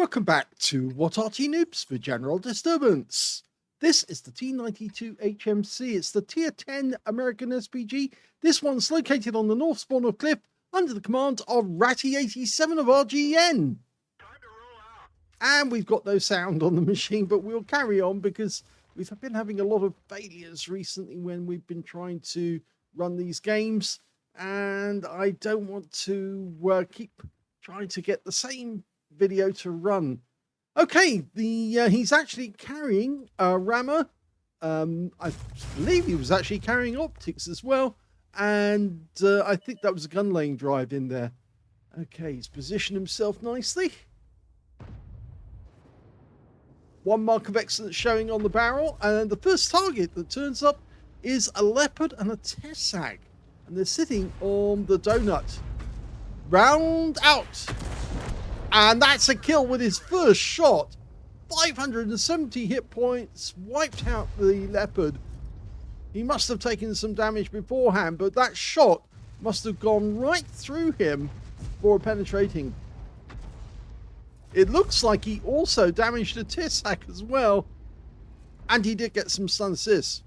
Welcome back to What Arty Noobs for General Disturbance. This is the T92 HMC. It's the Tier 10 American SPG. This one's located on the north spawn of Cliff under the command of Rhatty87 of RGN. And we've got no sound on the machine, but we'll carry on because we've been having a lot of failures recently when we've been trying to run these games. And I don't want to keep trying to get the same video to run. Okay, he's actually carrying a rammer. I believe he was actually carrying optics as well, and I think that was a gun lane drive in there. Okay, he's positioned himself nicely. One mark of excellence showing on the barrel, and the first target that turns up is a leopard and a Tessac, and they're sitting on the donut. Round out. And that's a kill with his first shot. 570 hit points, wiped out the leopard. He must have taken some damage beforehand, but that shot must have gone right through him for penetrating. It looks like he also damaged a Tessac as well. And he did get some stun assists.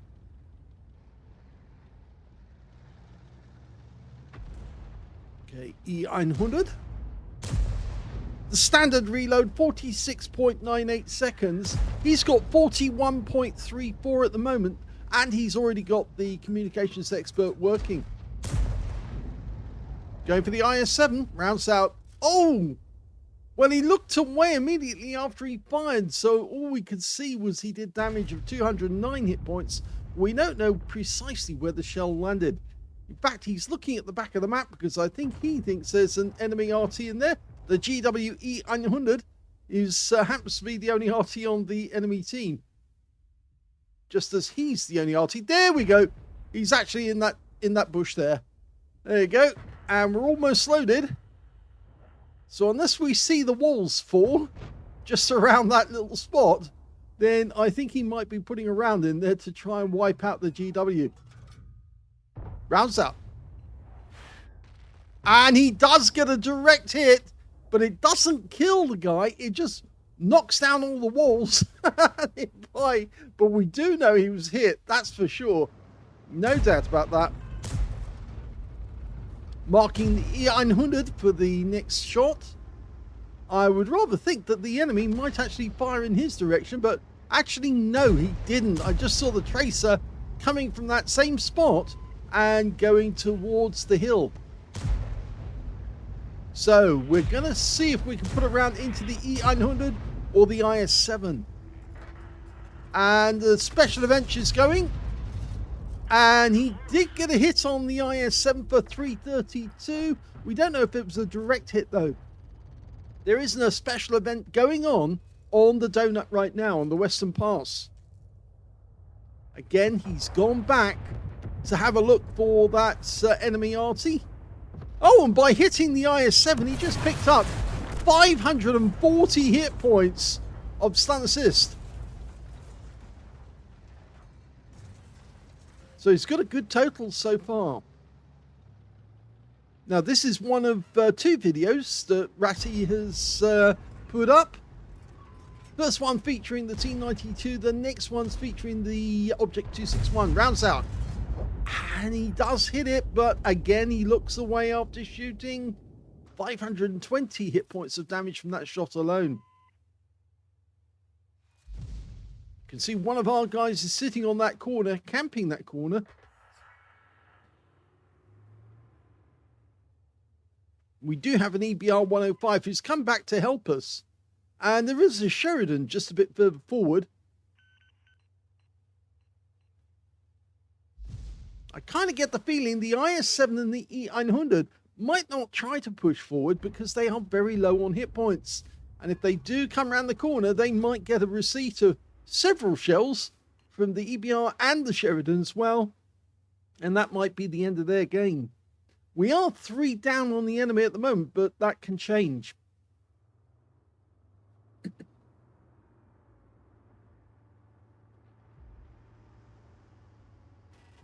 Okay, E900. The standard reload, 46.98 seconds. He's got 41.34 at the moment, and he's already got the communications expert working. Going for the IS-7, rounds out. Oh! Well, he looked away immediately after he fired, so all we could see was he did damage of 209 hit points. We don't know precisely where the shell landed. In fact, he's looking at the back of the map because I think he thinks there's an enemy Arty in there. The GWE900 happens to be the only Arty on the enemy team. Just as he's the only Arty. There we go. He's actually in that bush there. There you go. And we're almost loaded. So unless we see the walls fall just around that little spot, then I think he might be putting a round in there to try and wipe out the GW. Rounds up. And he does get a direct hit. But it doesn't kill the guy, it just knocks down all the walls. But we do know he was hit, that's for sure. No doubt about that. Marking the E900 for the next shot. I would rather think that the enemy might actually fire in his direction, but actually no, he didn't. I just saw the tracer coming from that same spot and going towards the hill. So we're going to see if we can put a round into the E900 or the IS-7. And the special event is going. And he did get a hit on the IS-7 for 332. We don't know if it was a direct hit though. There isn't a special event going on the donut right now on the Western Pass. Again, he's gone back to have a look for that enemy Arty. Oh, and by hitting the IS-7, he just picked up 540 hit points of stun assist. So he's got a good total so far. Now, this is one of two videos that Rhatty has put up. First one featuring the T92, the next one's featuring the Object 261. Rounds out. And he does hit it, but again, he looks away after shooting. 520 hit points of damage from that shot alone. You can see one of our guys is sitting on that corner, camping that corner. We do have an EBR 105 who's come back to help us. And there is a Sheridan just a bit further forward. I kind of get the feeling the IS-7 and the E900 might not try to push forward because they are very low on hit points. And if they do come around the corner, they might get a receipt of several shells from the EBR and the Sheridan as well. And that might be the end of their game. We are 3 down on the enemy at the moment, but that can change.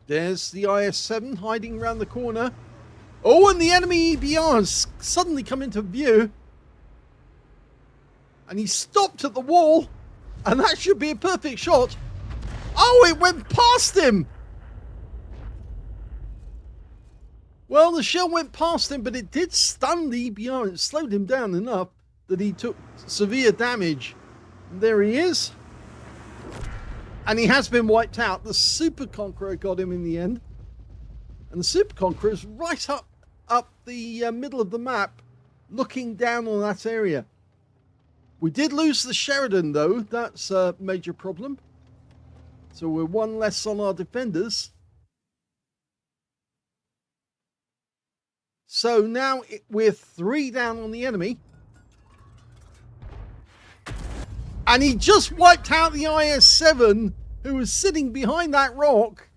There's the IS-7 hiding around the corner. Oh, and the enemy EBR has suddenly come into view. And he stopped at the wall. And that should be a perfect shot. Oh, it went past him. Well, the shell went past him, but it did stun the EBR. It slowed him down enough that he took severe damage. And there he is. And he has been wiped out. The Super Conqueror got him in the end. And the Super Conqueror is right up the middle of the map, looking down on that area. We did lose the Sheridan, though. That's a major problem. So we're one less on our defenders. So now we're 3 down on the enemy. And he just wiped out the IS-7, who was sitting behind that rock.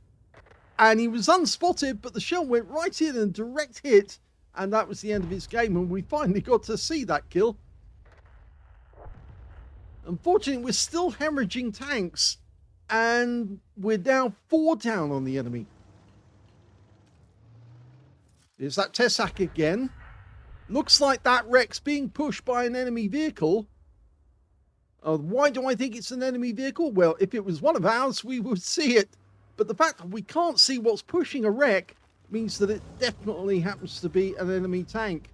And he was unspotted, but the shell went right in and direct hit. And that was the end of his game. And we finally got to see that kill. Unfortunately, we're still hemorrhaging tanks. And we're now 4 down on the enemy. There's that Tessac again. Looks like that wreck's being pushed by an enemy vehicle. Why do I think it's an enemy vehicle? Well, if it was one of ours, we would see it. But the fact that we can't see what's pushing a wreck means that it definitely happens to be an enemy tank.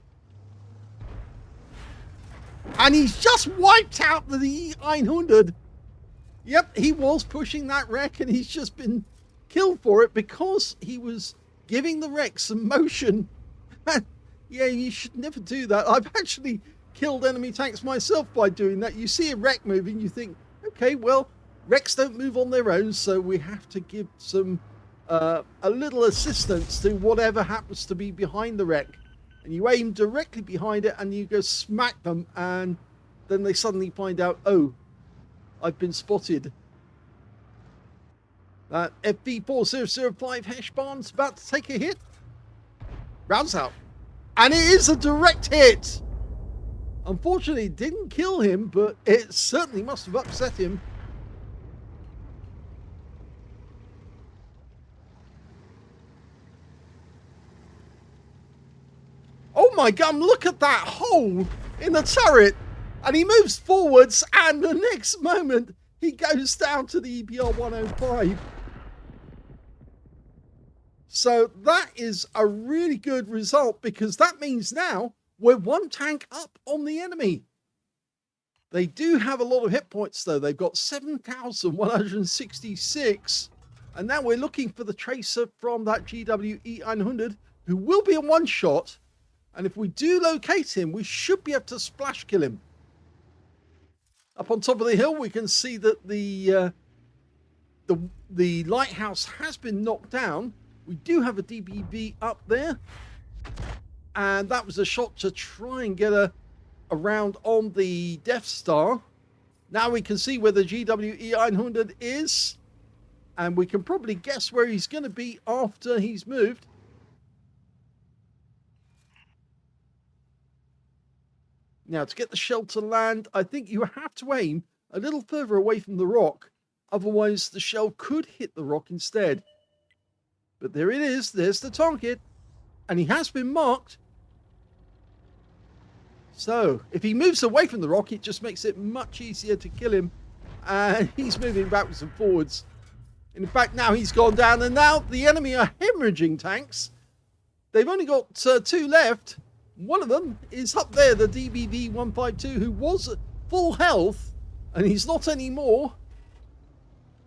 And he's just wiped out the E900. Yep, he was pushing that wreck and he's just been killed for it because he was giving the wreck some motion. Yeah, you should never do that. I've actually killed enemy tanks myself by doing that. You see a wreck moving, you think, okay, well, wrecks don't move on their own, so we have to give some a little assistance to whatever happens to be behind the wreck. And you aim directly behind it and you go smack them, and then they suddenly find out, oh, I've been spotted. That FV4005 Heshbarn's about to take a hit. Rounds out. And it is a direct hit. Unfortunately, it didn't kill him, but it certainly must have upset him. Oh my God, look at that hole in the turret. And he moves forwards, and the next moment, he goes down to the EBR 105. So that is a really good result, because that means now we're 1 tank up on the enemy. They do have a lot of hit points, though. They've got 7,166. And now we're looking for the tracer from that GW E900, who will be a one-shot. And if we do locate him, we should be able to splash kill him. Up on top of the hill, we can see that the lighthouse has been knocked down. We do have a DBV up there. And that was a shot to try and get a round on the Death Star. Now we can see where the GW E900 is. And we can probably guess where he's going to be after he's moved. Now, to get the shell to land, I think you have to aim a little further away from the rock. Otherwise, the shell could hit the rock instead. But there it is. There's the target. And he has been marked. So, if he moves away from the rock, it just makes it much easier to kill him. And he's moving backwards and forwards. In fact, now he's gone down. And now the enemy are hemorrhaging tanks. They've only got 2 left. One of them is up there, the DBV 152, who was at full health, and he's not anymore.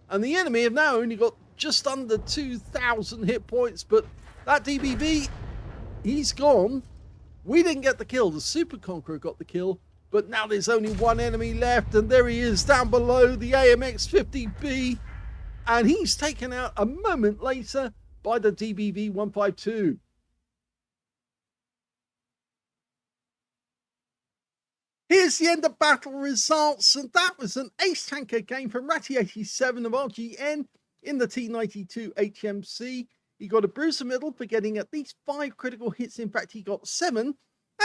And the enemy have now only got just under 2,000 hit points, but that DBV, he's gone. We didn't get the kill. The Super Conqueror got the kill, but now there's only 1 enemy left, and there he is down below, the AMX-50B, and he's taken out a moment later by the DBV 152. Here's the end of battle results, and that was an ace tanker game from Rhatty87 of RGN in the T92 HMC. He got a Bruiser medal for getting at least 5 critical hits. In fact, he got 7, and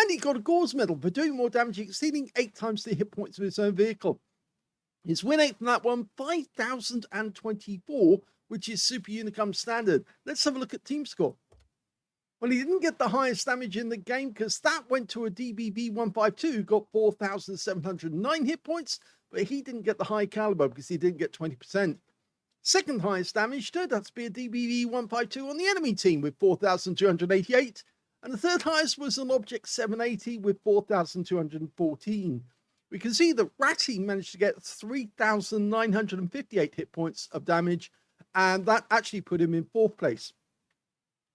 he got a Gauze medal for doing more damage, exceeding 8 times the hit points of his own vehicle. His win rate from that one, 5,024, which is Super Unicum standard. Let's have a look at team score. Well, he didn't get the highest damage in the game because that went to a DBB152 who got 4,709 hit points, but he didn't get the high caliber because he didn't get 20%. Second highest damage turned out to be a DBB152 on the enemy team with 4,288, and the third highest was an Object 780 with 4,214. We can see that Rhatty managed to get 3,958 hit points of damage, and that actually put him in 4th place.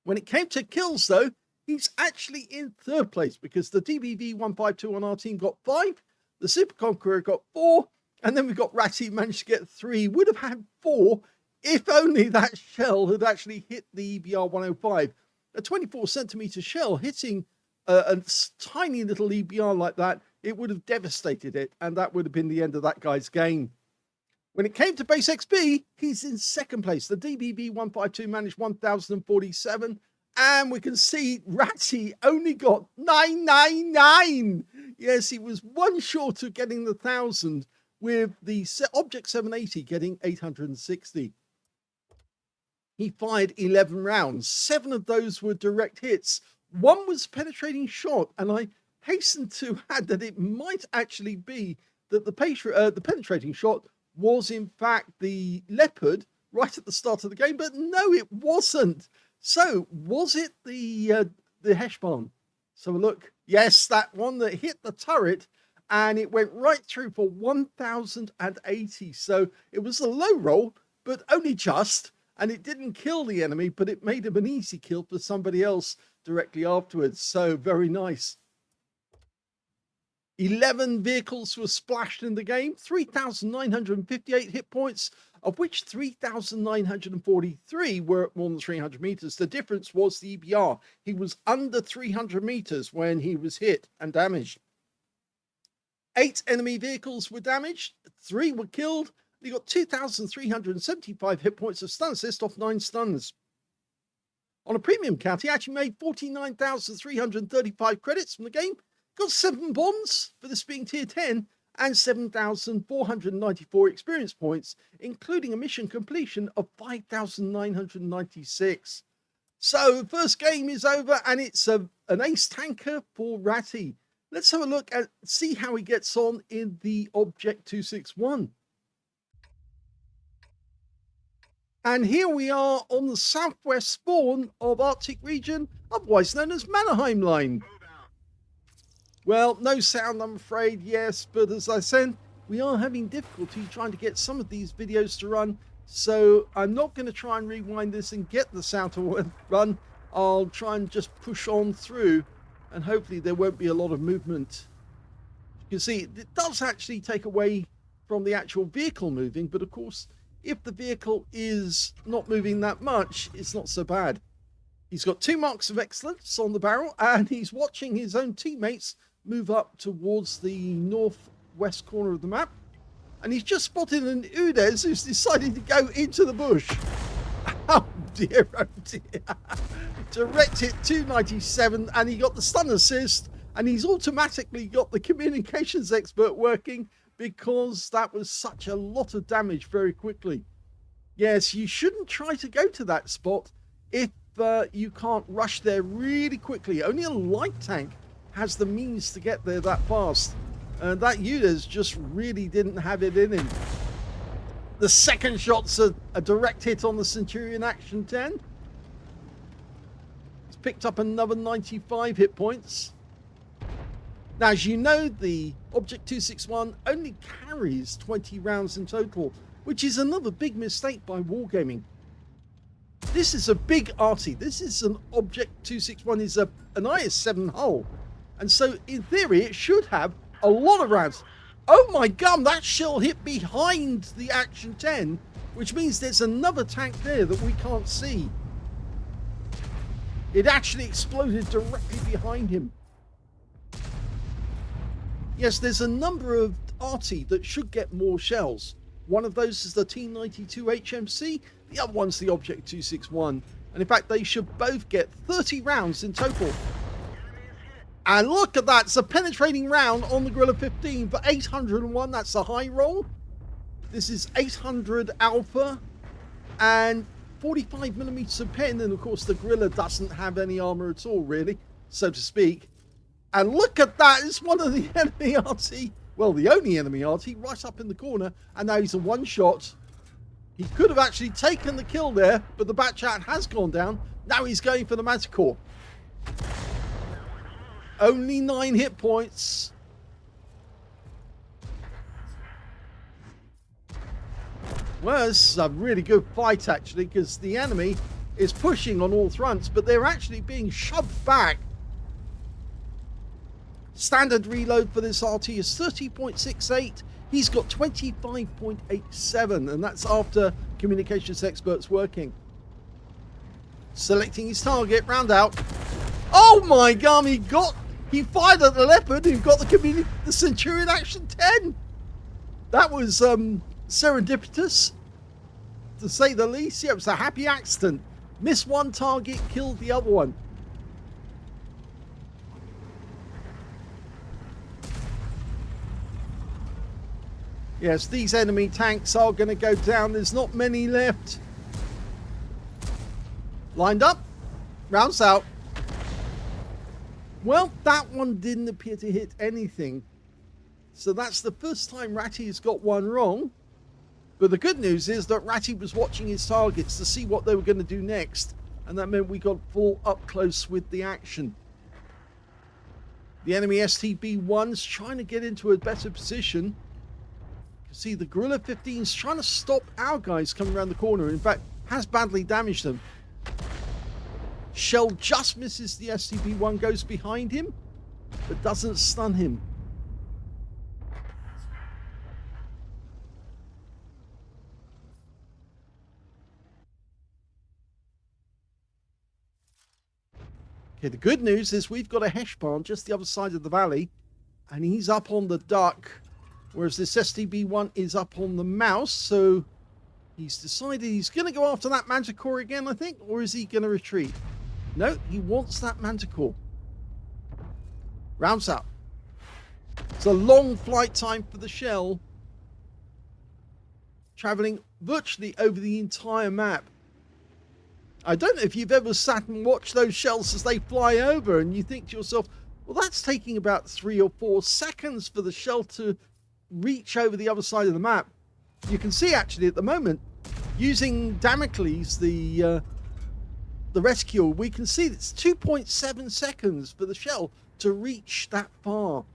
When it came to kills, though, he's actually in 3rd place because the DBV152 on our team got 5, the Super Conqueror got 4, and then we got Rhatty managed to get 3. Would have had 4 if only that shell had actually hit the EBR-105. A 24-centimeter shell hitting a tiny little EBR like that, it would have devastated it, and that would have been the end of that guy's game. When it came to base XP, he's in 2nd place. The DBB152 managed 1,047, and we can see Rhatty only got 999. Yes, he was one short of getting the 1,000, with the Object 780 getting 860. He fired 11 rounds. 7 of those were direct hits. 1 was a penetrating shot, and I hasten to add that it might actually be that the penetrating shot was in fact the Leopard right at the start of the game, but no, it wasn't. So was it the Heshbon? So look, yes, that one that hit the turret and it went right through for 1,080. So it was a low roll, but only just, and it didn't kill the enemy, but it made him an easy kill for somebody else directly afterwards. So very nice. 11 vehicles were splashed in the game, 3,958 hit points, of which 3,943 were at more than 300 meters. The difference was the EBR. He was under 300 meters when he was hit and damaged. 8 enemy vehicles were damaged, 3 were killed. He got 2,375 hit points of stun assist off 9 stuns. On a premium count, he actually made 49,335 credits from the game. Got 7 bonds for this being tier 10 and 7,494 experience points, including a mission completion of 5,996. So first game is over and it's an ace tanker for Rhatty. Let's have a look and see how he gets on in the Object 261. And here we are on the southwest spawn of Arctic region, otherwise known as Mannerheim Line. Well, no sound, I'm afraid, yes, but as I said, we are having difficulty trying to get some of these videos to run, so I'm not going to try and rewind this and get the sound to run. I'll try and just push on through, and hopefully there won't be a lot of movement. You can see, it does actually take away from the actual vehicle moving, but of course, if the vehicle is not moving that much, it's not so bad. He's got 2 marks of excellence on the barrel, and he's watching his own teammates move up towards the northwest corner of the map, and he's just spotted an Udes who's decided to go into the bush. Oh dear, oh dear. Direct hit 297, and he got the stun assist, and he's automatically got the communications expert working because that was such a lot of damage very quickly. Yes, you shouldn't try to go to that spot if you can't rush there really quickly. Only a light tank has the means to get there that fast, and that Udes just really didn't have it in him. The second shot's a direct hit on the Centurion Action 10. He's picked up another 95 hit points. Now, as you know, the Object 261 only carries 20 rounds in total, which is another big mistake by Wargaming. This is a big Arty. This is an Object 261 is an IS-7 hull. And so, in theory, it should have a lot of rounds. Oh my god, that shell hit behind the Action 10, which means there's another tank there that we can't see. It actually exploded directly behind him. Yes, there's a number of Arty that should get more shells. One of those is the T92 HMC, the other one's the Object 261. And in fact, they should both get 30 rounds in total. And look at that, it's a penetrating round on the Gorilla 15 for 801, that's a high roll. This is 800 alpha, and 45mm of pen, and of course the gorilla doesn't have any armor at all, really, so to speak. And look at that, it's one of the enemy Arty, well, the only enemy Arty, right up in the corner, and now he's a one-shot. He could have actually taken the kill there, but the bat chat has gone down. Now he's going for the Manticore. Only 9 hit points. Well, this is a really good fight, actually, because the enemy is pushing on all fronts, but they're actually being shoved back. Standard reload for this Arty is 30.68. He's got 25.87, and that's after communications experts working. Selecting his target, round out. Oh my god, he fired at the Leopard, who got the Centurion Action 10. That was serendipitous, to say the least. Yeah, it was a happy accident. Missed one target, killed the other one. Yes, these enemy tanks are going to go down. There's not many left. Lined up. Rounds out. Well, that one didn't appear to hit anything. So that's the first time Rhatty has got one wrong. But the good news is that Rhatty was watching his targets to see what they were going to do next. And that meant we got full up close with the action. The enemy STB-1's trying to get into a better position. See, the Gorilla 15's trying to stop our guys coming around the corner. In fact, has badly damaged them. Shell just misses the STB-1, goes behind him, but doesn't stun him. Okay, the good news is we've got a Heshpan just the other side of the valley, and he's up on the duck. Whereas this STB-1 is up on the mouse, so he's decided he's going to go after that Manticore again, I think, or is he going to retreat? No, he wants that Manticore. Rounds up. It's a long flight time for the shell, traveling virtually over the entire map. I don't know if you've ever sat and watched those shells as they fly over, and you think to yourself, well, that's taking about 3 or 4 seconds for the shell to reach over the other side of the map. You can see actually at the moment, using Damocles, the rescue, we can see it's 2.7 seconds for the shell to reach that far.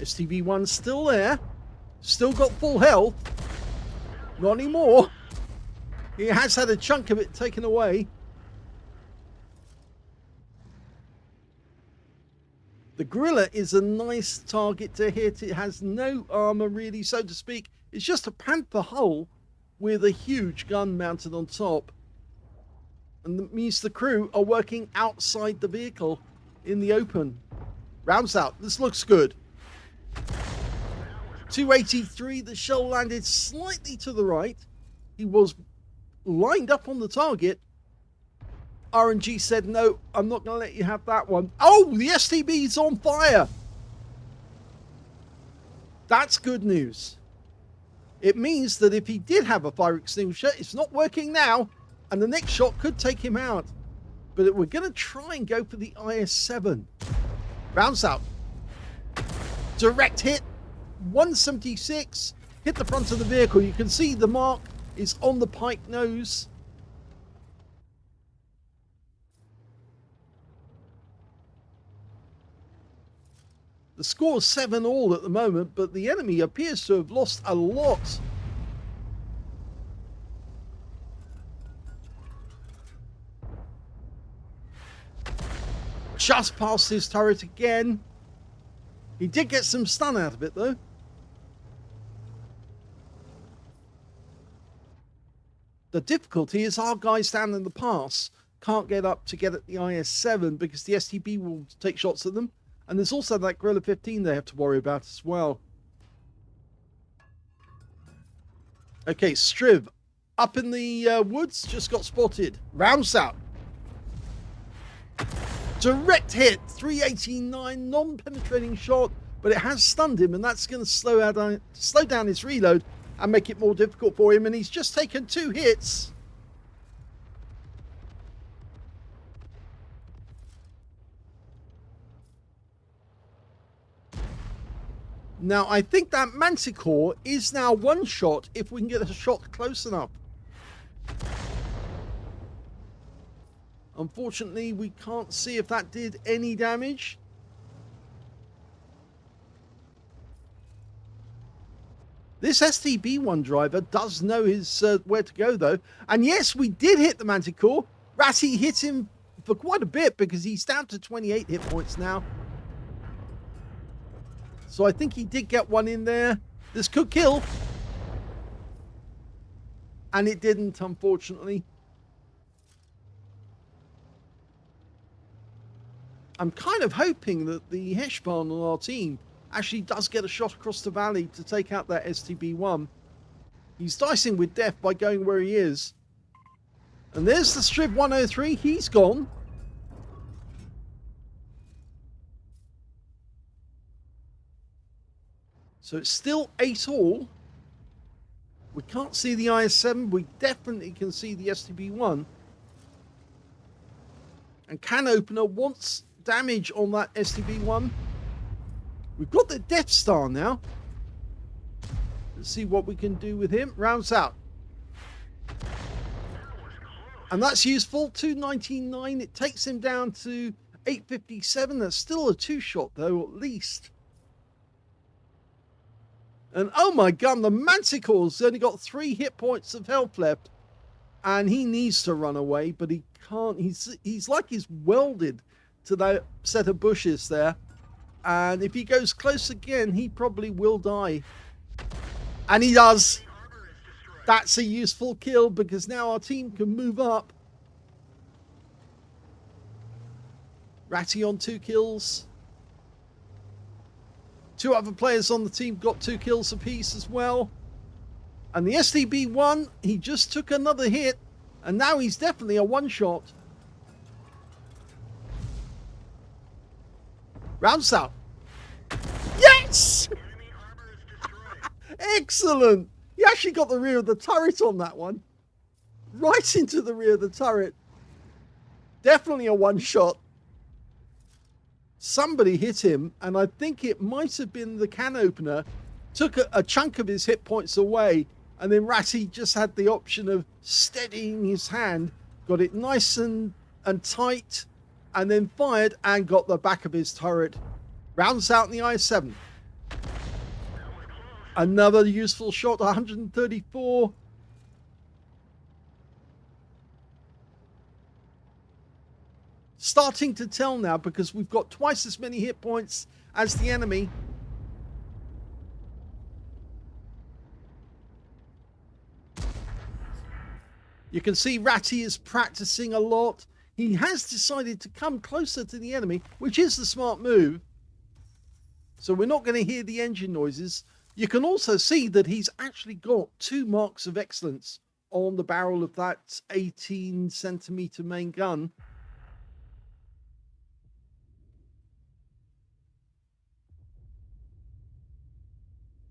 STB-1's still there, still got full health. Not anymore. He has had a chunk of it taken away. The gorilla is a nice target to hit. It has no armor really, so to speak. It's just a panther hull with a huge gun mounted on top. And that means the crew are working outside the vehicle in the open. Rounds out. This looks good. 283. The shell landed slightly to the right. He was lined up on the target. RNG said, no, I'm not going to let you have that one. Oh, the STB's on fire. That's good news. It means that if he did have a fire extinguisher, it's not working now, and the next shot could take him out. But we're going to try and go for the IS-7. Rounds out. Direct hit. 176. Hit the front of the vehicle. You can see the mark is on the pike nose. The score is 7-all at the moment, but the enemy appears to have lost a lot. Just past his turret again. He did get some stun out of it, though. The difficulty is our guys down in the pass can't get up to get at the IS-7 because the STB will take shots at them. And there's also that Gorilla 15 they have to worry about as well. Okay, Striv up in the woods, just got spotted. Rounds out. Direct hit, 389, non-penetrating shot, but it has stunned him, and that's going to slow down his reload. and make it more difficult for him. And he's just taken 2 hits. Now, I think that Manticore is now one shot if we can get a shot close enough. Unfortunately, we can't see if that did any damage. This STB1 driver does know his where to go, though. And yes, we did hit the Manticore. Rhatty hit him for quite a bit because he's down to 28 hit points now. So I think he did get one in there. This could kill. And it didn't, unfortunately. I'm kind of hoping that the Heshbarn on our team actually does get a shot across the valley to take out that STB1. He's dicing with death by going where he is. And there's the Strib 103. He's gone. So it's still 8 all. We can't see the IS-7. We definitely can see the STB1. And Can Opener wants damage on that STB1. We've got the Death Star now. Let's see what we can do with him. Rounds out. And that's useful. 299. It takes him down to 857. That's still a 2-shot, though, at least. And oh my god, the Manticore's only got 3 hit points of health left. And he needs to run away, but he can't. He's like he's welded to that set of bushes there. And if he goes close again, he probably will die. And he does. That's a useful kill because now our team can move up. Rhatty on 2 kills. 2 other players on the team got 2 kills apiece as well. And the STB1, he just took another hit. And now he's definitely a 1-shot. Rounds out. Yes! Excellent! He actually got the rear of the turret on that one. Right into the rear of the turret. Definitely a 1-shot. Somebody hit him, and I think it might have been the Can Opener. Took a chunk of his hit points away, and then Rhatty just had the option of steadying his hand. Got it nice and tight, and then fired and got the back of his turret. Rounds out in the IS-7. Another useful shot, 134. Starting to tell now because we've got twice as many hit points as the enemy. You can see Rhatty is practicing a lot. He has decided to come closer to the enemy, which is the smart move. So we're not going to hear the engine noises. You can also see that he's actually got 2 marks of excellence on the barrel of that 18cm main gun.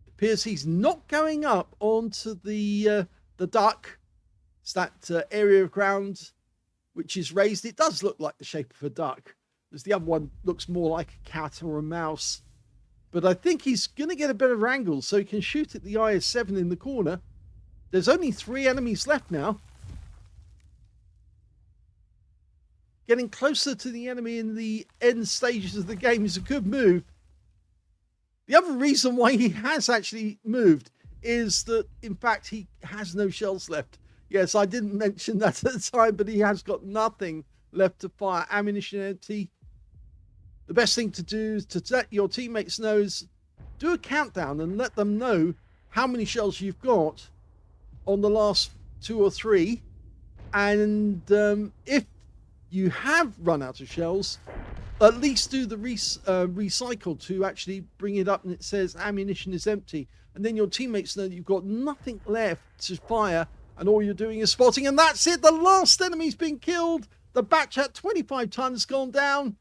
It appears he's not going up onto the duck. It's that area of ground which is raised. It does look like the shape of a duck, as the other one looks more like a cat or a mouse. But I think he's going to get a better angle so he can shoot at the IS-7 in the corner. There's only 3 enemies left now. Getting closer to the enemy in the end stages of the game is a good move. The other reason why he has actually moved is that, in fact, he has no shells left. Yes, I didn't mention that at the time, but he has got nothing left to fire. Ammunition empty. The best thing to do is to let your teammates know is do a countdown and let them know how many shells you've got on the last 2 or 3. And if you have run out of shells, at least do the recycle to actually bring it up and it says ammunition is empty. And then your teammates know that you've got nothing left to fire and all you're doing is spotting. And that's it. The last enemy's been killed. The batch at 25 tons gone down.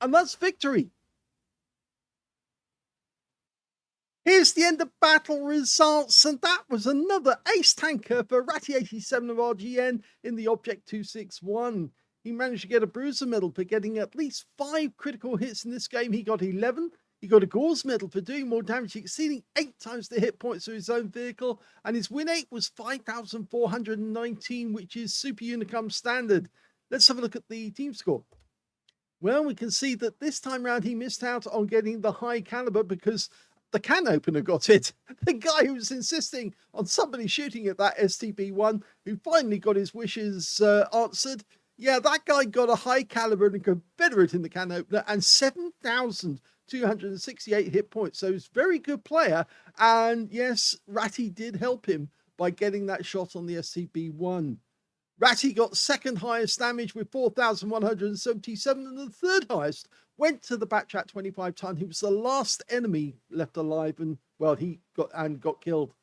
And that's victory. Here's the end of battle results, and that was another ace tanker for Rhatty87 of RGN in the Object 261. He managed to get a bruiser medal for getting at least 5 critical hits in this game. He got 11. He got a Gauze medal for doing more damage, exceeding 8 times the hit points of his own vehicle, and his win rate was 5,419, which is Super Unicum standard. Let's have a look at the team score. Well, we can see that this time round he missed out on getting the high caliber because the can opener got it. The guy who was insisting on somebody shooting at that STB-1, who finally got his wishes answered. Yeah, that guy got a high caliber and a Confederate in the can opener and 7,268 hit points. So he's a very good player. And yes, Rhatty did help him by getting that shot on the STB-1. Rhatty got second highest damage with 4,177, and the third highest went to the Batchat 25 ton. He was the last enemy left alive, and well, he got killed.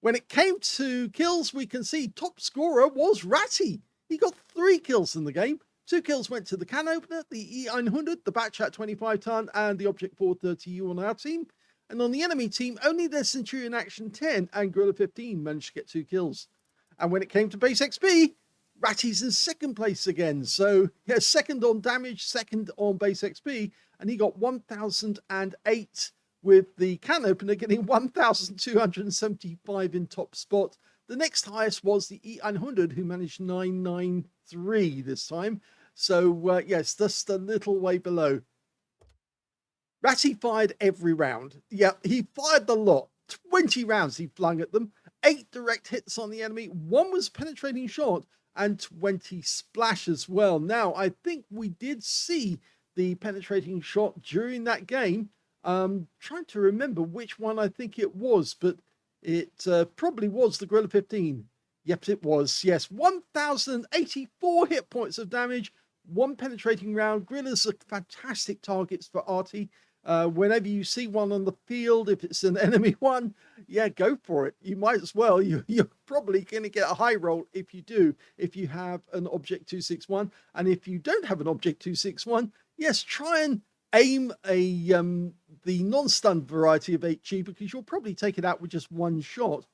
When it came to kills, we can see top scorer was Rhatty. He got 3 kills in the game. 2 kills went to the can opener, the E900, the Batchat 25 ton, and the Object 430U on our team. And on the enemy team, only the Centurion Action 10 and Gorilla 15 managed to get 2 kills. And when it came to base XP, Rhatty's in second place again. So, yeah, second on damage, second on base XP, and he got 1,008 with the can opener, getting 1,275 in top spot. The next highest was the E900, who managed 993 this time. So, yes, just a little way below. Rhatty fired every round. Yeah, he fired the lot. 20 rounds he flung at them. 8 direct hits on the enemy. 1 was penetrating shot, and 20 splash as well. Now, I think we did see the penetrating shot during that game. Trying to remember which one I think it was, but it probably was the Gorilla 15. Yep, it was. Yes, 1,084 hit points of damage, 1 penetrating round. Gorillas are fantastic targets for Arty. Whenever you see one on the field, if it's an enemy one, yeah, go for it. You might as well. You're probably going to get a high roll if you do, if you have an Object 261. And if you don't have an Object 261, yes, try and aim the non-stun variety of HE, because you'll probably take it out with just 1 shot.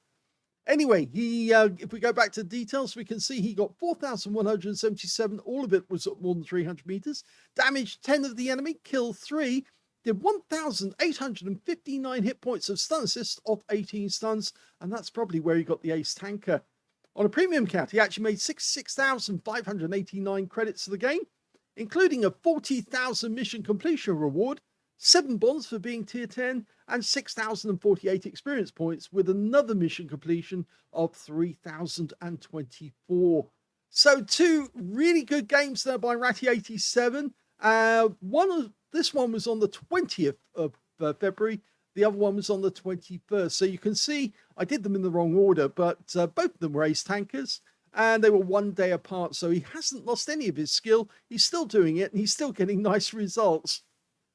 Anyway, if we go back to details, we can see he got 4,177. All of it was at more than 300 meters. Damaged 10 of the enemy, killed 3. Did 1,859 hit points of stun assist off 18 stuns, and that's probably where he got the ace tanker. On a premium count, he actually made 66,589 credits to the game, including a 40,000 mission completion reward, 7 bonds for being tier 10, and 6,048 experience points with another mission completion of 3,024. So 2 really good games there by Rhatty87. This one was on the 20th of February. The other one was on the 21st. So you can see I did them in the wrong order, but both of them were ace tankers, and they were 1 day apart. So he hasn't lost any of his skill. He's still doing it, and he's still getting nice results.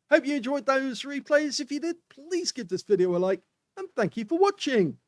Hope you enjoyed those replays. If you did, please give this video a like, and thank you for watching.